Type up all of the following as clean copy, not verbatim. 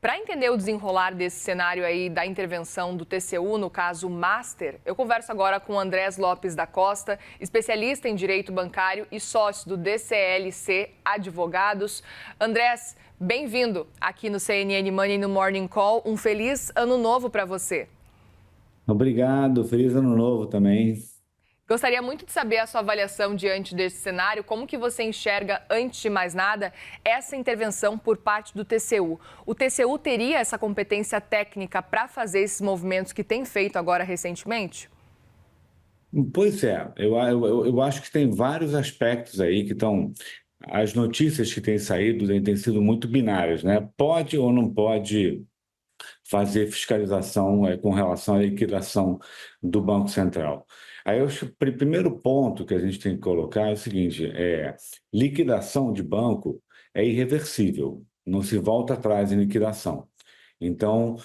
Para entender o desenrolar desse cenário aí da intervenção do TCU, no caso Master, eu converso agora com Andrés Lopes da Costa, especialista em direito bancário e sócio do DCLC Advogados. Andrés, bem-vindo aqui no CNN Money no Morning Call. Um feliz ano novo para você. Obrigado, feliz ano novo também. Gostaria muito de saber a sua avaliação diante desse cenário, como que você enxerga, antes de mais nada, essa intervenção por parte do TCU. O TCU teria essa competência técnica para fazer esses movimentos que tem feito agora recentemente? Pois é, eu acho que tem vários aspectos aí que estão. As notícias que têm saído têm sido muito binárias, né? Pode ou não pode fazer fiscalização com relação à liquidação do Banco Central. Aí eu acho que o primeiro ponto que a gente tem que colocar é o seguinte: liquidação de banco é irreversível, não se volta atrás em liquidação. Então,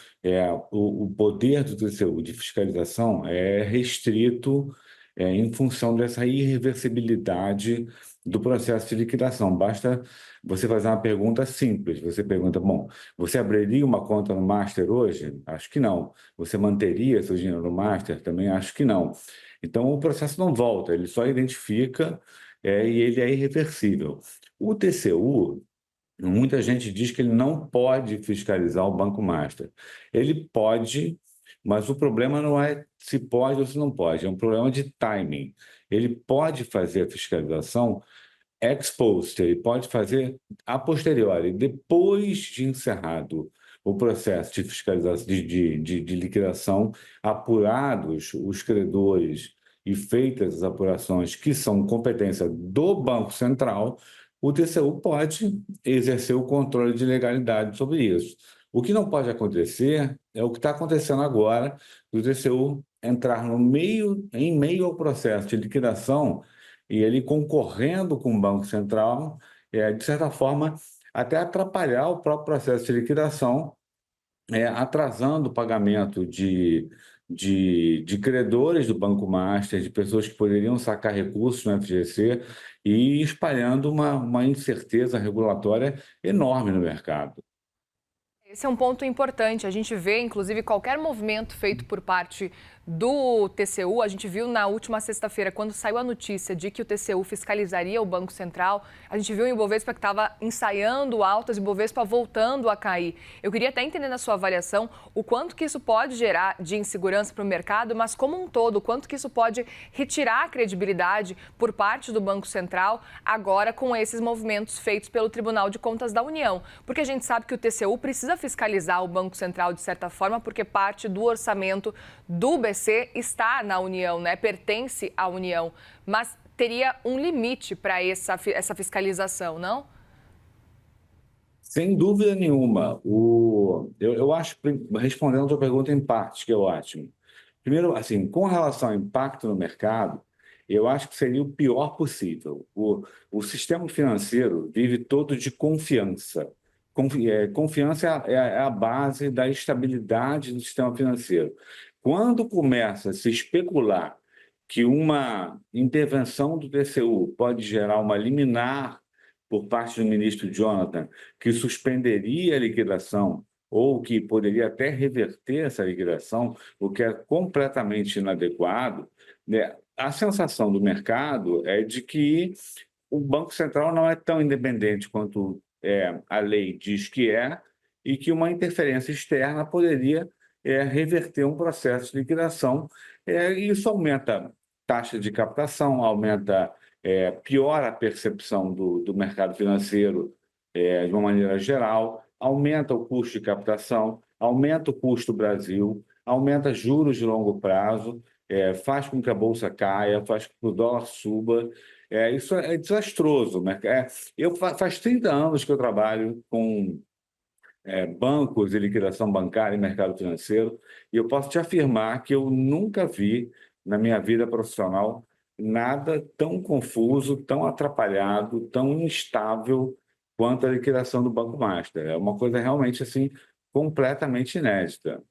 o poder do TCU de fiscalização é restrito em função dessa irreversibilidade do processo de liquidação. Basta você fazer uma pergunta simples. Você pergunta, bom, você abriria uma conta no Master hoje? Acho que não. Você manteria seu dinheiro no Master? Também acho que não. Então, o processo não volta, ele só identifica e ele é irreversível. O TCU, muita gente diz que ele não pode fiscalizar o Banco Master. Ele pode, mas o problema não é se pode ou se não pode, é um problema de timing. Ele pode fazer a fiscalização ex post, ele pode fazer a posteriori, depois de encerrado o processo de fiscalização, de liquidação, apurados os credores e feitas as apurações que são competência do Banco Central, o TCU pode exercer o controle de legalidade sobre isso. O que não pode acontecer é o que está acontecendo agora, do TCU entrar em meio ao processo de liquidação e ele concorrendo com o Banco Central, de certa forma, até atrapalhar o próprio processo de liquidação, atrasando o pagamento de credores do Banco Master, de pessoas que poderiam sacar recursos no FGC e espalhando uma incerteza regulatória enorme no mercado. Esse é um ponto importante. A gente vê, inclusive, qualquer movimento feito por parte do TCU. A gente viu na última sexta-feira, quando saiu a notícia de que o TCU fiscalizaria o Banco Central, a gente viu o Ibovespa que estava ensaiando altas e o Ibovespa voltando a cair. Eu queria até entender na sua avaliação o quanto que isso pode gerar de insegurança para o mercado, mas como um todo, o quanto que isso pode retirar a credibilidade por parte do Banco Central agora com esses movimentos feitos pelo Tribunal de Contas da União. Porque a gente sabe que o TCU precisa fiscalizar o Banco Central de certa forma, porque parte do orçamento do BC está na União, né? Pertence à União, mas teria um limite para essa fiscalização, não? Sem dúvida nenhuma. Eu acho, respondendo a tua pergunta em partes, que é ótimo. Primeiro, assim, com relação ao impacto no mercado, eu acho que seria o pior possível. O sistema financeiro vive todo de confiança. Confiança é a base da estabilidade do sistema financeiro. Quando começa a se especular que uma intervenção do TCU pode gerar uma liminar por parte do ministro Jonathan, que suspenderia a liquidação ou que poderia até reverter essa liquidação, o que é completamente inadequado, né? A sensação do mercado é de que o Banco Central não é tão independente quanto a lei diz que é, e que uma interferência externa poderia reverter um processo de liquidação. E isso aumenta taxa de captação, piora a percepção do mercado financeiro de uma maneira geral, aumenta o custo de captação, aumenta o custo do Brasil, aumenta juros de longo prazo, faz com que a bolsa caia, faz com que o dólar suba. Isso é desastroso. Faz 30 anos que eu trabalho com bancos e liquidação bancária e mercado financeiro, e eu posso te afirmar que eu nunca vi, na minha vida profissional, nada tão confuso, tão atrapalhado, tão instável quanto a liquidação do Banco Master. É uma coisa realmente assim completamente inédita.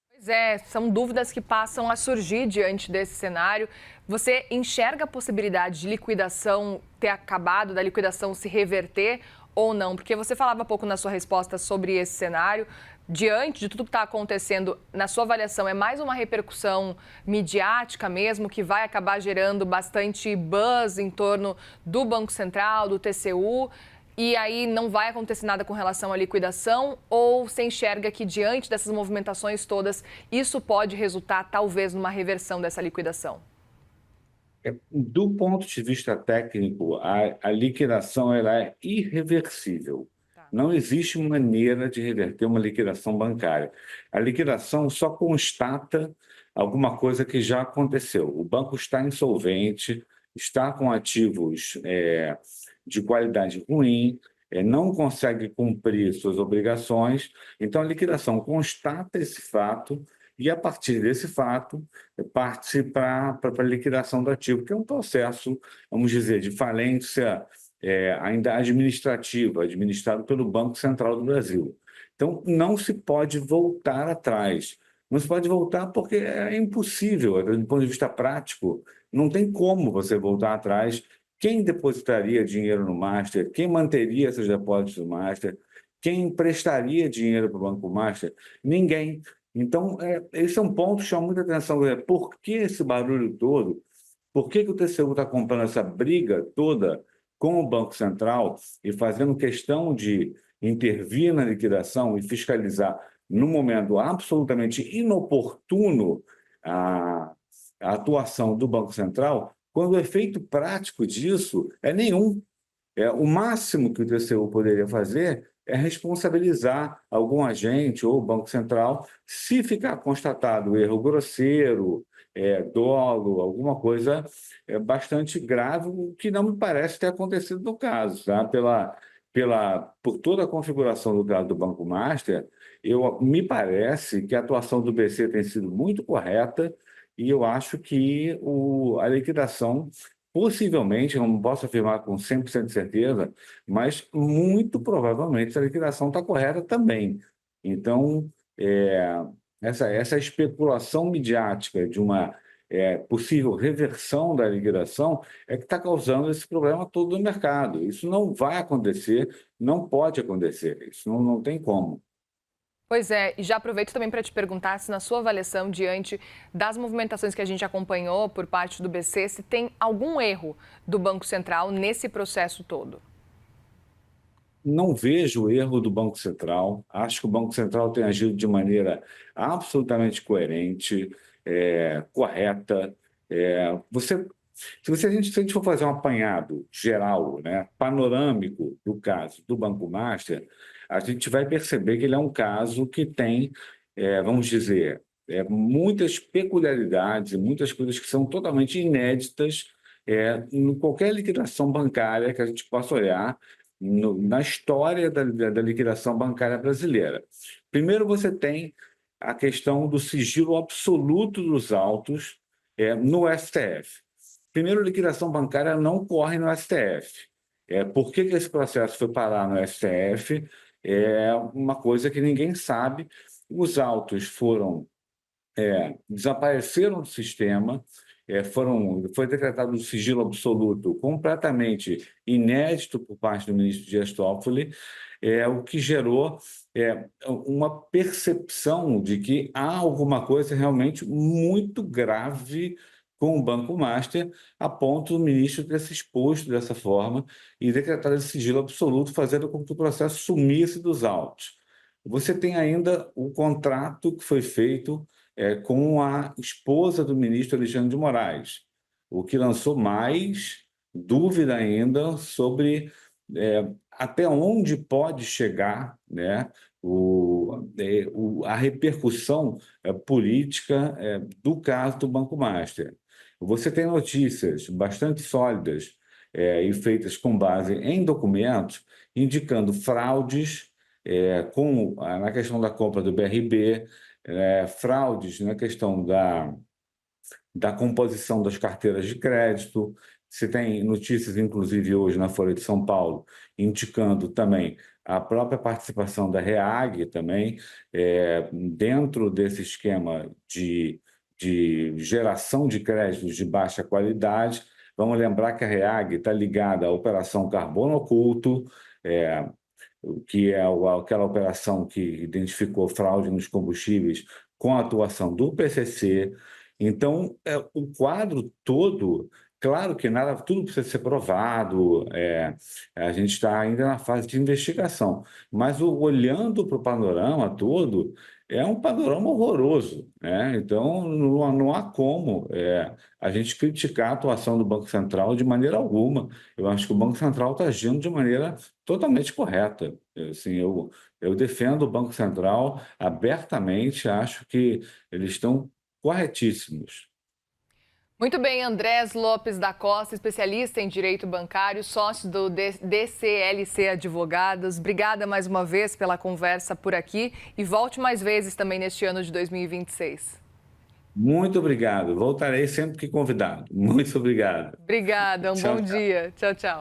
Pois é, são dúvidas que passam a surgir diante desse cenário. Você enxerga a possibilidade de liquidação ter acabado, da liquidação se reverter, ou não? Porque você falava há pouco na sua resposta sobre esse cenário. Diante de tudo que está acontecendo, na sua avaliação, é mais uma repercussão midiática mesmo, que vai acabar gerando bastante buzz em torno do Banco Central, do TCU, e aí não vai acontecer nada com relação à liquidação? Ou você enxerga que, diante dessas movimentações todas, isso pode resultar, talvez, numa reversão dessa liquidação? Do ponto de vista técnico, a liquidação ela é irreversível. Tá. Não existe maneira de reverter uma liquidação bancária. A liquidação só constata alguma coisa que já aconteceu. O banco está insolvente, está com ativos de qualidade ruim, não consegue cumprir suas obrigações. Então, a liquidação constata esse fato e, a partir desse fato, parte para a liquidação do ativo, que é um processo, vamos dizer, de falência ainda administrativa, administrado pelo Banco Central do Brasil. Então, não se pode voltar atrás. Não se pode voltar porque é impossível, do ponto de vista prático, não tem como você voltar atrás. Quem depositaria dinheiro no Master? Quem manteria seus depósitos no Master? Quem emprestaria dinheiro para o Banco Master? Ninguém. Então, esse é um ponto que chama muita atenção. Por que esse barulho todo? Por que o TCU está comprando essa briga toda com o Banco Central e fazendo questão de intervir na liquidação e fiscalizar no momento absolutamente inoportuno a atuação do Banco Central, quando o efeito prático disso é nenhum? O máximo que o TCU poderia fazer é responsabilizar algum agente ou Banco Central se ficar constatado erro grosseiro, dolo, alguma coisa bastante grave, o que não me parece ter acontecido no caso, tá? Por toda a configuração do caso do Banco Master, me parece que a atuação do BC tem sido muito correta e eu acho que a liquidação possivelmente, eu não posso afirmar com 100% de certeza, mas muito provavelmente a liquidação está correta também. Então, essa especulação midiática de uma possível reversão da liquidação é que está causando esse problema todo no mercado. Isso não vai acontecer, não pode acontecer, isso não tem como. Pois é, e já aproveito também para te perguntar se, na sua avaliação, diante das movimentações que a gente acompanhou por parte do BC, se tem algum erro do Banco Central nesse processo todo. Não vejo o erro do Banco Central. Acho que o Banco Central tem agido de maneira absolutamente coerente, correta. Se a gente for fazer um apanhado geral, né, panorâmico do caso do Banco Master, a gente vai perceber que ele é um caso que tem, vamos dizer, muitas peculiaridades e muitas coisas que são totalmente inéditas em qualquer liquidação bancária que a gente possa olhar na história da liquidação bancária brasileira. Primeiro, você tem a questão do sigilo absoluto dos autos no STF. Primeiro, a liquidação bancária não corre no STF. Por que esse processo foi parar no STF? É uma coisa que ninguém sabe. Os autos desapareceram do sistema, foi decretado um sigilo absoluto completamente inédito por parte do ministro Dias Toffoli, o que gerou uma percepção de que há alguma coisa realmente muito grave com o Banco Master, a ponto do ministro ter se exposto dessa forma e decretar esse sigilo absoluto, fazendo com que o processo sumisse dos autos. Você tem ainda o contrato que foi feito com a esposa do ministro Alexandre de Moraes, o que lançou mais dúvida ainda sobre até onde pode chegar, né, a repercussão política do caso do Banco Master. Você tem notícias bastante sólidas e feitas com base em documentos indicando fraudes na questão da compra do BRB, fraudes na questão da composição das carteiras de crédito. Se tem notícias, inclusive hoje na Folha de São Paulo, indicando também a própria participação da REAG também dentro desse esquema de geração de créditos de baixa qualidade. Vamos lembrar que a REAG está ligada à Operação Carbono Oculto, que é aquela operação que identificou fraude nos combustíveis com a atuação do PCC. Então, o quadro todo, claro que nada, tudo precisa ser provado, a gente está ainda na fase de investigação, mas olhando para o panorama todo, é um panorama horroroso, né? Então, não há como a gente criticar a atuação do Banco Central de maneira alguma. Eu acho que o Banco Central está agindo de maneira totalmente correta. Assim, eu defendo o Banco Central abertamente, acho que eles estão corretíssimos. Muito bem, Andrés Lopes da Costa, especialista em direito bancário, sócio do DCLC Advogados. Obrigada mais uma vez pela conversa por aqui e volte mais vezes também neste ano de 2026. Muito obrigado. Voltarei sempre que convidado. Muito obrigado. Obrigada, um Tchau, bom tchau. dia. Tchau, tchau.